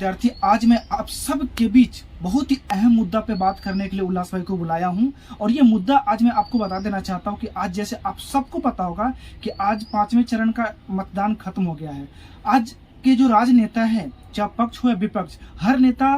विद्यार्थी, आज मैं आप सब के बीच बहुत ही अहम मुद्दा पे बात करने के लिए उल्लास भाई को बुलाया हूं। और ये मुद्दा आज मैं आपको बता देना चाहता हूं कि आज जैसे आप सबको पता होगा कि आज 5वें चरण का मतदान खत्म हो गया है। आज के जो राजनेता है, चाहे पक्ष हो या विपक्ष, हर नेता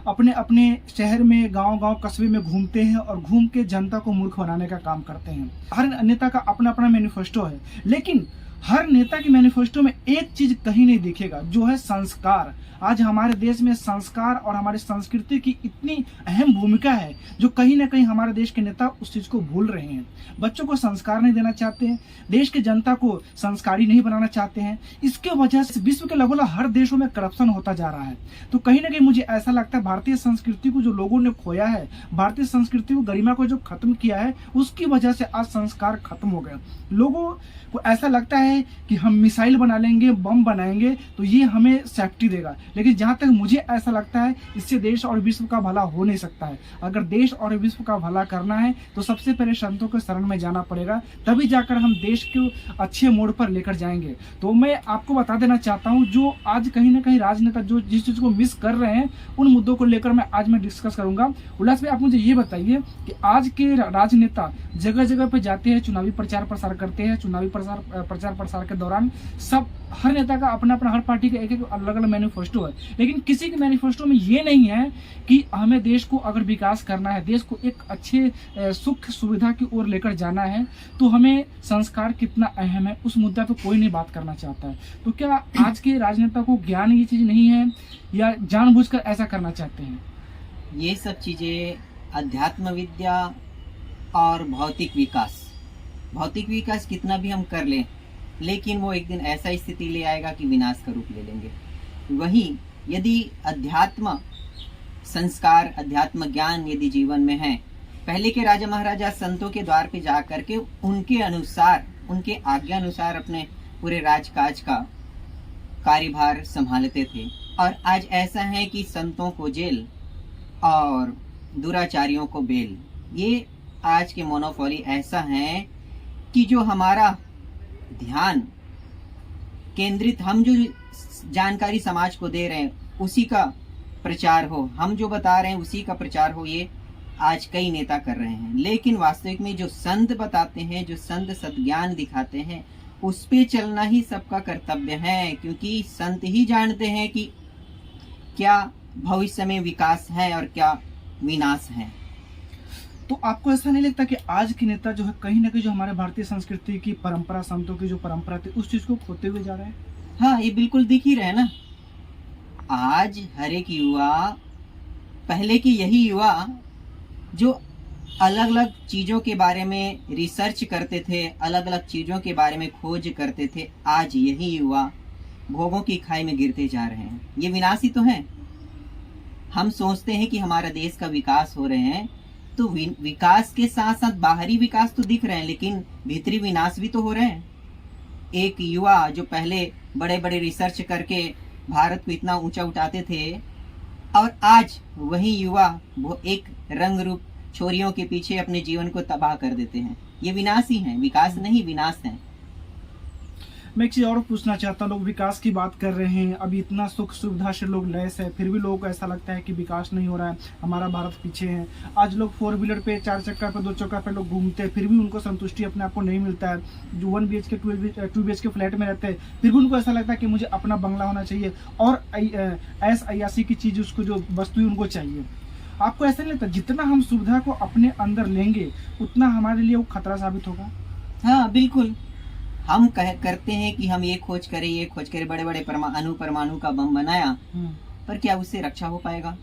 अपने अपने शहर में, गांव कस्बे में घूमते हैं और घूम के जनता को मूर्ख बनाने का काम करते हैं। हर नेता का अपना अपना मैनिफेस्टो है, लेकिन हर नेता के मैनिफेस्टो में एक चीज कहीं नहीं दिखेगा, जो है संस्कार। आज हमारे देश में संस्कार और हमारी संस्कृति की इतनी अहम भूमिका है, जो कहीं ना कहीं हमारे देश के नेता उस चीज को भूल रहे हैं। बच्चों को संस्कार नहीं देना चाहते हैं, देश के जनता को संस्कारी नहीं बनाना चाहते हैं। इसके वजह से विश्व के लगभग हर देशों में करप्शन होता जा रहा है। तो कहीं ना कहीं मुझे ऐसा लगता है भारतीय संस्कृति को जो लोगों ने खोया है, भारतीय संस्कृति को, गरिमा को जो खत्म किया है, उसकी वजह से आज संस्कार खत्म हो गए। लोगों को ऐसा लगता है कि हम मिसाइल बना लेंगे, बम बनाएंगे तो ये हमें सेफ्टी देगा, लेकिन जहां तक मुझे ऐसा लगता है इससे देश और विश्व का भला हो नहीं सकता है। अगर देश और विश्व का भला करना है तो सबसे पहले संतों के शरण में जाना पड़ेगा, तभी जाकर हम देश को अच्छे मोड़ पर लेकर जाएंगे। तो मैं आपको बता देना चाहता हूं, जो आज कहीं ना कहीं राजनेता जो जिस चीज को मिस कर रहे हैं, उन मुद्दों को लेकर आज मैं डिस्कस करूंगा। उल्लास भाई, आप मुझे ये बताइए कि आज के राजनेता जगह जगह पे जाते हैं, चुनावी प्रचार प्रसार करते हैं। चुनावी प्रचार प्रसार के दौरान हर नेता का अपना अपना, हर पार्टी का एक एक अलग अलग मैनिफेस्टो है, लेकिन किसी के मैनिफेस्टो में ये नहीं है कि हमें देश को अगर विकास करना है, देश को एक अच्छे सुख सुविधा की ओर लेकर जाना है, तो हमें संस्कार कितना अहम है, उस मुद्दा पे कोई नहीं बात करना चाहता है। तो क्या आज के राजनेता को ज्ञान ये चीज नहीं है, या जानबूझकर ऐसा करना चाहते हैं? ये सब चीजें अध्यात्म विद्या और भौतिक विकास कितना भी हम कर लें, लेकिन वो एक दिन ऐसा स्थिति ले आएगा कि विनाश का रूप ले लेंगे। वहीं यदि अध्यात्म संस्कार, अध्यात्म ज्ञान यदि जीवन में है, पहले के राजा महाराजा संतों के द्वार पे जा करके उनके अनुसार, उनके आज्ञा अनुसार अपने पूरे राजकाज का कार्यभार संभालते थे। और आज ऐसा है कि संतों को जेल और दुराचारियों को बेल। ये आज के मोनोपोली ऐसा है कि जो हमारा ध्यान केंद्रित, हम जो जानकारी समाज को दे रहे हैं उसी का प्रचार हो, हम जो बता रहे हैं उसी का प्रचार हो, ये आज कई नेता कर रहे हैं। लेकिन वास्तविक में जो संत बताते हैं, जो संत सद्ज्ञान दिखाते हैं, उस पे चलना ही सबका कर्तव्य है, क्योंकि संत ही जानते हैं कि क्या भविष्य में विकास है और क्या विनाश है। तो आपको ऐसा नहीं लगता कि आज के नेता जो है कहीं ना कहीं जो हमारे भारतीय संस्कृति की परंपरा, संतों की जो परंपरा थी, उस चीज को खोते हुए जा रहे हैं? हाँ, ये बिल्कुल दिख ही रहा है ना। आज हर एक युवा, पहले की यही युवा जो अलग अलग चीजों के बारे में रिसर्च करते थे, अलग अलग चीजों के बारे में खोज करते थे, आज यही युवा भोगों की खाई में गिरते जा रहे हैं। ये विनाशी तो है। हम सोचते हैं कि हमारा देश का विकास हो रहे हैं, तो विकास के साथ साथ बाहरी विकास तो दिख रहे हैं, लेकिन भीतरी विनाश भी तो हो रहे हैं। एक युवा जो पहले बड़े बड़े रिसर्च करके भारत को इतना ऊंचा उठाते थे, और आज वही युवा वो एक रंग रूप छोरियों के पीछे अपने जीवन को तबाह कर देते हैं। ये विनाश ही है, विकास नहीं, विनाश है। मैं एक चीज और पूछना चाहता हूँ, लोग विकास की बात कर रहे हैं, अभी इतना सुख सुविधा से लोग लैस है, फिर भी लोगों को ऐसा लगता है कि विकास नहीं हो रहा है, हमारा भारत पीछे है। आज लोग 4 व्हीलर पे, 4 चक्का पे, 2 चक्का पे लोग घूमते हैं, फिर भी उनको संतुष्टि अपने आप को नहीं मिलता है। जो 1 BHK 2 BHK फ्लैट में रहते हैं, फिर भी उनको ऐसा लगता है कि मुझे अपना बंगला होना चाहिए, और ऐस अयासी की चीज, उसको जो वस्तुएं उनको चाहिए। आपको ऐसा नहीं लगता जितना हम सुविधा को अपने अंदर लेंगे उतना हमारे लिए वो खतरा साबित होगा? हाँ बिल्कुल। हम करते हैं कि हम ये खोज करें, बड़े बड़े परमाणु का बम बनाया, पर क्या उससे रक्षा हो पाएगा?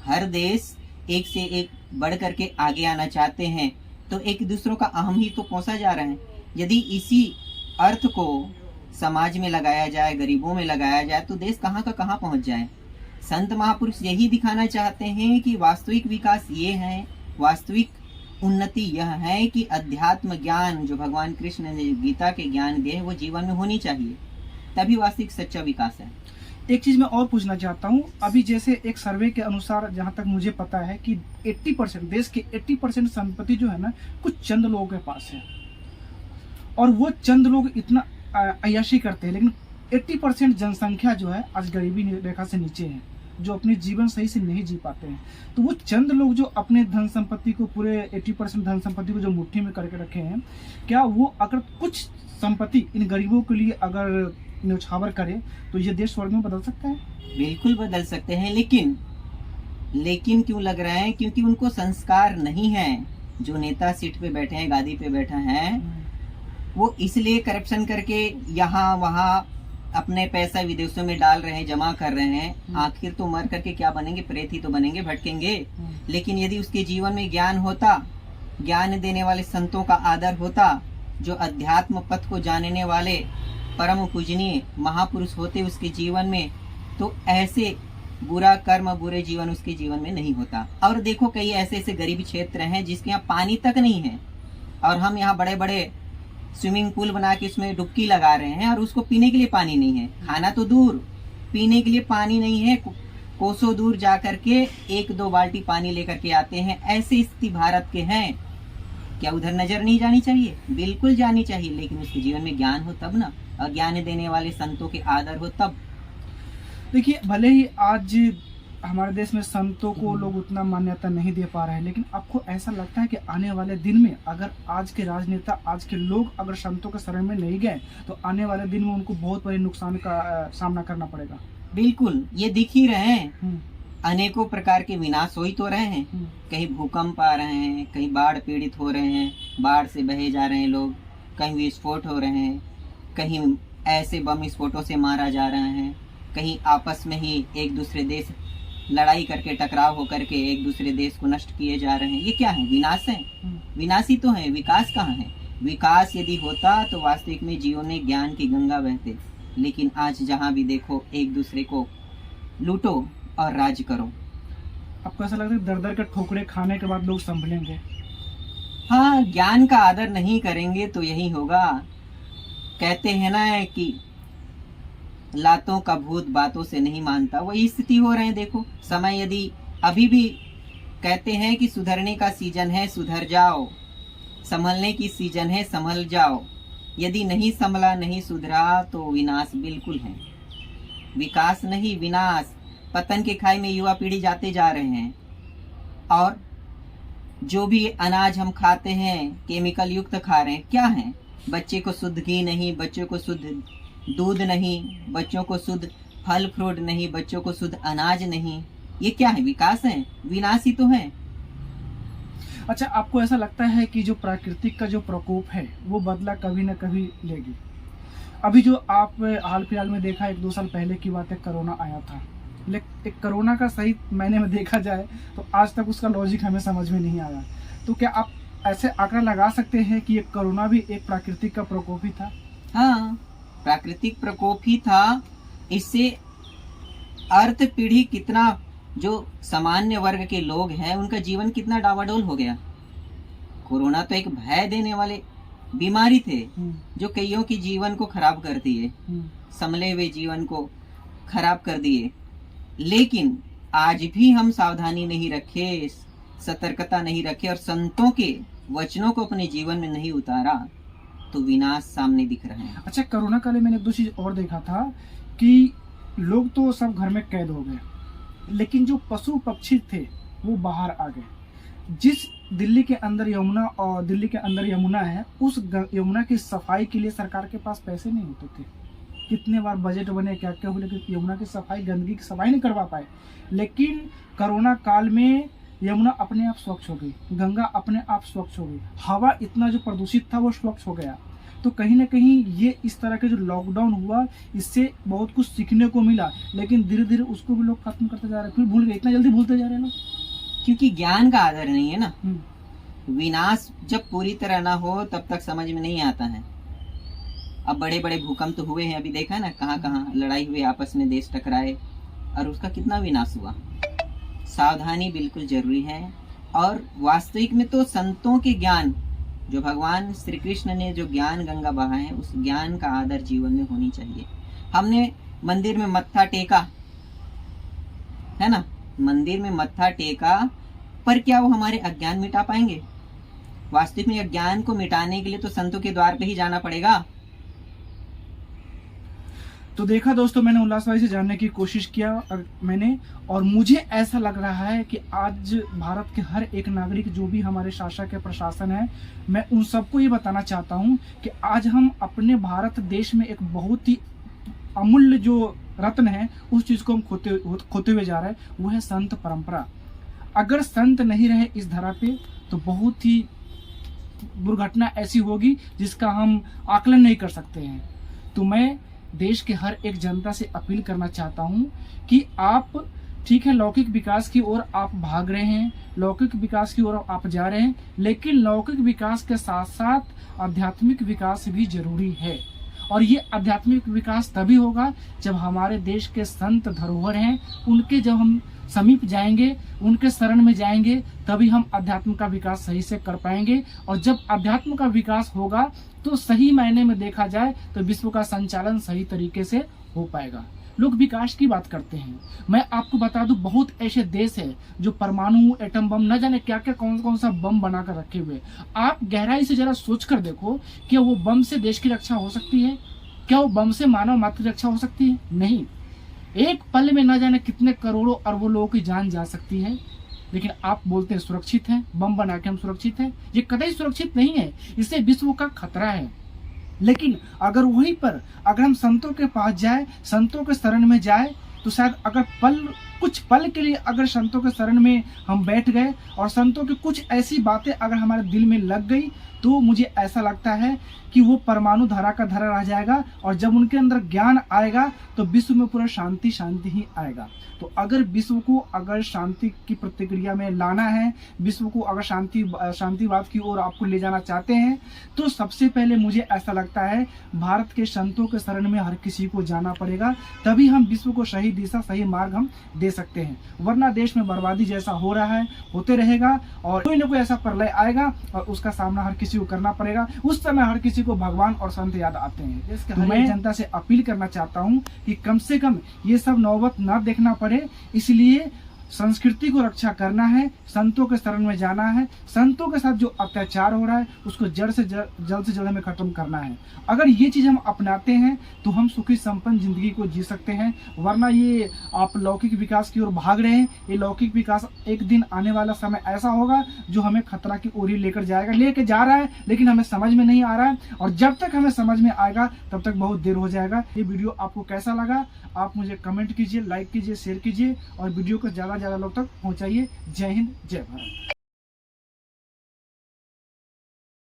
हर देश एक से एक बढ़ करके आगे आना चाहते हैं, तो एक दूसरों का अहम ही तो पहुंचा जा रहा है। यदि इसी अर्थ को समाज में लगाया जाए, गरीबों में लगाया जाए, तो देश कहाँ का कहाँ पहुंच जाए। संत महापुरुष यही दिखाना चाहते हैं कि वास्तविक विकास ये है, वास्तविक उन्नति यह है कि अध्यात्म ज्ञान जो भगवान कृष्ण ने गीता के ज्ञान दिए वो जीवन में होनी चाहिए, तभी वास्तविक सच्चा विकास है। एक चीज मैं और पूछना चाहता हूँ, अभी जैसे एक सर्वे के अनुसार जहाँ तक मुझे पता है कि 80% देश के 80% संपत्ति जो है ना, कुछ चंद लोगों के पास है, और वो चंद लोग इतना अय्याशी करते हैं, लेकिन 80% जनसंख्या जो है आज गरीबी रेखा से नीचे है, जो अपने जीवन सही से नहीं जी पाते हैं। तो वो चंद लोग जो अपने धन संपत्ति को, पूरे 80% धन संपत्ति को जो मुट्ठी में करके रखे हैं, क्या वो अगर कुछ संपत्ति इन गरीबों के लिए अगर न्यौछावर करे तो ये देश स्वर्ग में बदल सकता है? बिल्कुल बदल सकते हैं, लेकिन क्यों लग रहा है? क्योंकि उनको संस्कार नहीं है। जो नेता सीट पे बैठे हैं, गादी पे बैठा है, वो इसलिए करप्शन करके यहाँ वहाँ अपने पैसा विदेशों में डाल रहे हैं, जमा कर रहे हैं। आखिर तो मर करके क्या बनेंगे? प्रेत ही तो बनेंगे, भटकेंगे। लेकिन यदि उसके जीवन में ज्ञान होता, ज्ञान देने वाले संतों का आदर होता, जो अध्यात्म पथ को जानने वाले परम पूजनीय महापुरुष होते उसके जीवन में, तो ऐसे बुरा कर्म, बुरे जीवन उसके जीवन में नहीं होता। और देखो, कई ऐसे ऐसे गरीब क्षेत्र हैं जिसके यहाँ पानी तक नहीं है, और हम यहाँ बड़े बड़े स्विमिंग पूल बना के उसमें डुबकी लगा रहे हैं, और उसको पीने के लिए पानी नहीं है। खाना तो दूर, पीने के लिए पानी नहीं है। कोसों दूर जा करके 1-2 बाल्टी पानी लेकर के आते हैं। ऐसी स्थिति भारत के हैं। क्या उधर नजर नहीं जानी चाहिए? बिल्कुल जानी चाहिए, लेकिन उसके जीवन में ज्ञान हो तब ना, और ज्ञान देने वाले संतों के आदर हो तब। देखिए, भले ही आज हमारे देश में संतों को लोग उतना मान्यता नहीं दे पा रहे हैं, लेकिन आपको ऐसा लगता है कि आने वाले दिन में अगर आज के राजनेता, आज के लोग अगर संतों के शरण में नहीं गए तो आने वाले दिन में उनको बहुत बड़े नुकसान का सामना करना पड़ेगा? बिल्कुल, ये दिख ही रहे हैं। अनेकों प्रकार के विनाश हो ही तो रहे हैं। कहीं भूकंप आ रहे हैं, कहीं बाढ़ पीड़ित हो रहे हैं, बाढ़ से बहे जा रहे हैं लोग, कहीं विस्फोट हो रहे हैं, कहीं ऐसे बम विस्फोटों से मारा जा रहे हैं, कहीं आपस में ही एक दूसरे देश लड़ाई करके, टकराव होकर के एक दूसरे देश को नष्ट किए जा रहे हैं। ये क्या है? विनाश है। विनाश ही तो है, विकास कहाँ है? विकास यदि होता तो वास्तविक में जीवन में ज्ञान की गंगा बहते। लेकिन आज जहाँ भी देखो, एक दूसरे को लूटो और राज करो। आपको ऐसा लगता है दर दर के ठोकरे खाने के बाद लोग संभलेंगे? हाँ, ज्ञान का आदर नहीं करेंगे तो यही होगा। कहते हैं ना कि लातों का भूत बातों से नहीं मानता, वही स्थिति हो रहे हैं। देखो, समय यदि अभी भी कहते हैं कि सुधरने का सीजन है, सुधर जाओ, संभलने की सीजन है, संभल जाओ। यदि नहीं संभला, नहीं सुधरा तो विनाश बिल्कुल है। विकास नहीं, विनाश। पतन के खाई में युवा पीढ़ी जाते जा रहे हैं। और जो भी अनाज हम खाते हैं केमिकल युक्त खा रहे हैं। क्या है? बच्चे को शुद्ध घी नहीं, बच्चों को शुद्ध दूध नहीं, बच्चों को शुद्ध फल फ्रूट नहीं, बच्चों को शुद्ध अनाज नहीं। ये क्या है? विकास है? विनाश ही तो है। अच्छा, आपको ऐसा लगता है कि जो प्राकृतिक का जो प्रकोप है वो बदला कभी न कभी लेगी? अभी जो आप हाल फिलहाल में देखा, 1-2 साल पहले की बात है, कोरोना आया था। लेकिन कोरोना का सही मायने में देखा जाए तो आज तक उसका लॉजिक हमें समझ में नहीं आया। तो क्या आप ऐसे आंकड़ा लगा सकते हैं कि ये कोरोना भी एक प्राकृतिक का प्रकोप ही था? हाँ, प्राकृतिक प्रकोप ही था। इससे अर्थ पीढ़ी कितना, जो सामान्य वर्ग के लोग हैं उनका जीवन कितना डावाडोल हो गया। कोरोना तो एक भय देने वाले बीमारी थे जो कईयों की जीवन को खराब कर दिए, संभले हुए जीवन को खराब कर दिए। लेकिन आज भी हम सावधानी नहीं रखे, सतर्कता नहीं रखे और संतों के वचनों को अपने जीवन में नहीं उतारा तो विनाश सामने दिख रहे हैं। अच्छा, कोरोना काल में मैंने 2 चीज और देखा था कि लोग तो सब घर में कैद हो गए, लेकिन जो पशु पक्षी थे वो बाहर आ गए। जिस दिल्ली के अंदर यमुना है, उस यमुना की सफाई के लिए सरकार के पास पैसे नहीं होते थे। कितने बार बजट बने, क्या क्या हुए, लेकिन यमुना की सफाई, गंदगी की सफाई नहीं करवा पाए। लेकिन कोरोना काल में यमुना अपने आप स्वच्छ हो गई, गंगा अपने आप स्वच्छ हो गई, हवा इतना जो प्रदूषित था वो स्वच्छ हो गया। तो कहीं ना कहीं ये इस तरह के जो लॉकडाउन हुआ, इससे बहुत कुछ सीखने को मिला, लेकिन धीरे धीरे उसको भी लोग खत्म करते जा रहे हैं, फिर भूल गए, इतना जल्दी भूलते जा रहे हैं लोग, क्योंकि ज्ञान का आदर नहीं है ना। विनाश जब पूरी तरह ना हो तब तक समझ में नहीं आता है। अब बड़े बड़े भूकंप तो हुए हैं, अभी देखा ना, कहाँ कहाँ लड़ाई हुई, आपस में देश टकराए और उसका कितना विनाश हुआ। सावधानी बिल्कुल जरूरी है। और वास्तविक में तो संतों के ज्ञान, जो भगवान श्री कृष्ण ने जो ज्ञान गंगा बहाए हैं, उस ज्ञान का आदर जीवन में होनी चाहिए। हमने मंदिर में मत्था टेका है ना, मंदिर में मत्था टेका, पर क्या वो हमारे अज्ञान मिटा पाएंगे? वास्तविक में अज्ञान को मिटाने के लिए तो संतों के द्वार पे ही जाना पड़ेगा। तो देखा दोस्तों, मैंने उल्लास भाई से जानने की कोशिश किया और मुझे ऐसा लग रहा है कि आज भारत के हर एक नागरिक, जो भी हमारे शासक है, प्रशासन है, मैं उन सबको ये बताना चाहता हूँ कि आज हम अपने भारत देश में एक बहुत ही अमूल्य जो रत्न है, उस चीज को हम खोते हुए जा रहे हैं। वो है संत परंपरा। अगर संत नहीं रहे इस धरा पे तो बहुत ही दुर्घटना ऐसी होगी जिसका हम आकलन नहीं कर सकते हैं। तो मैं देश के हर एक जनता से अपील करना चाहता हूं कि आप, ठीक है, लौकिक विकास की ओर आप भाग रहे हैं, लौकिक विकास की ओर आप जा रहे हैं, लेकिन लौकिक विकास के साथ साथ आध्यात्मिक विकास भी जरूरी है। और ये आध्यात्मिक विकास तभी होगा जब हमारे देश के संत धरोहर हैं, उनके जब हम समीप जाएंगे, उनके शरण में जाएंगे, तभी हम अध्यात्म का विकास सही से कर पाएंगे। और जब अध्यात्म का विकास होगा तो सही मायने में देखा जाए तो विश्व का संचालन सही तरीके से हो पाएगा। लोग विकास की बात करते हैं, मैं आपको बता दूं, बहुत ऐसे देश है जो परमाणु, एटम बम, न जाने क्या क्या कौन कौन सा बम बनाकर रखे हुए। आप गहराई से जरा सोच कर देखो, क्या वो बम से देश की रक्षा हो सकती है? क्या वो बम से मानव मात्र की रक्षा हो सकती है? नहीं। एक पल में न जाने कितने करोड़ों अरबों लोगों की जान जा सकती है। लेकिन आप बोलते हैं सुरक्षित है, बम बना के हम सुरक्षित है। ये कतई सुरक्षित नहीं है, इससे विश्व का खतरा है। लेकिन अगर वहीं पर अगर हम संतों के पास जाए, संतों के शरण में जाए, तो शायद अगर कुछ पल के लिए अगर संतों के शरण में हम बैठ गए और संतों की कुछ ऐसी बातें अगर हमारे दिल में लग गई, तो मुझे ऐसा लगता है कि वो परमाणु धरा का धरा रह जाएगा। और जब उनके अंदर ज्ञान आएगा तो विश्व में पूरा शांति शांति ही आएगा। तो अगर विश्व को अगर शांति की प्रतिक्रिया में लाना है, विश्व को अगर शांतिवाद की ओर आपको ले जाना चाहते हैं, तो सबसे पहले मुझे ऐसा लगता है भारत के संतों के शरण में हर किसी को जाना पड़ेगा, तभी हम विश्व को सही दिशा, सही मार्ग हम दे सकते हैं। वरना देश में बर्बादी जैसा हो रहा है होते रहेगा और कोई ना कोई ऐसा प्रलय आएगा और उसका सामना हर किसी को करना पड़ेगा। उस समय हर किसी को भगवान और संत याद आते हैं। तो मैं जनता से अपील करना चाहता हूं कि कम से कम ये सब नौबत ना देखना पड़े, इसलिए संस्कृति को रक्षा करना है, संतों के शरण में जाना है, संतों के साथ जो अत्याचार हो रहा है उसको जल्द से जल्द हमें खत्म करना है। अगर ये चीज हम अपनाते हैं तो हम सुखी संपन्न जिंदगी को जी सकते हैं। वरना ये आप लौकिक विकास की ओर भाग रहे हैं, ये लौकिक विकास एक दिन आने वाला समय ऐसा होगा जो हमें खतरा की ओर ही लेकर जा रहा है, लेकिन हमें समझ में नहीं आ रहा है। और जब तक हमें समझ में आएगा तब तक बहुत देर हो जाएगा। ये वीडियो आपको कैसा लगा आप मुझे कमेंट कीजिए, लाइक कीजिए, शेयर कीजिए और वीडियो को ज्यादा लोग तक पहुंचाइए। जय हिंद, जय भारत।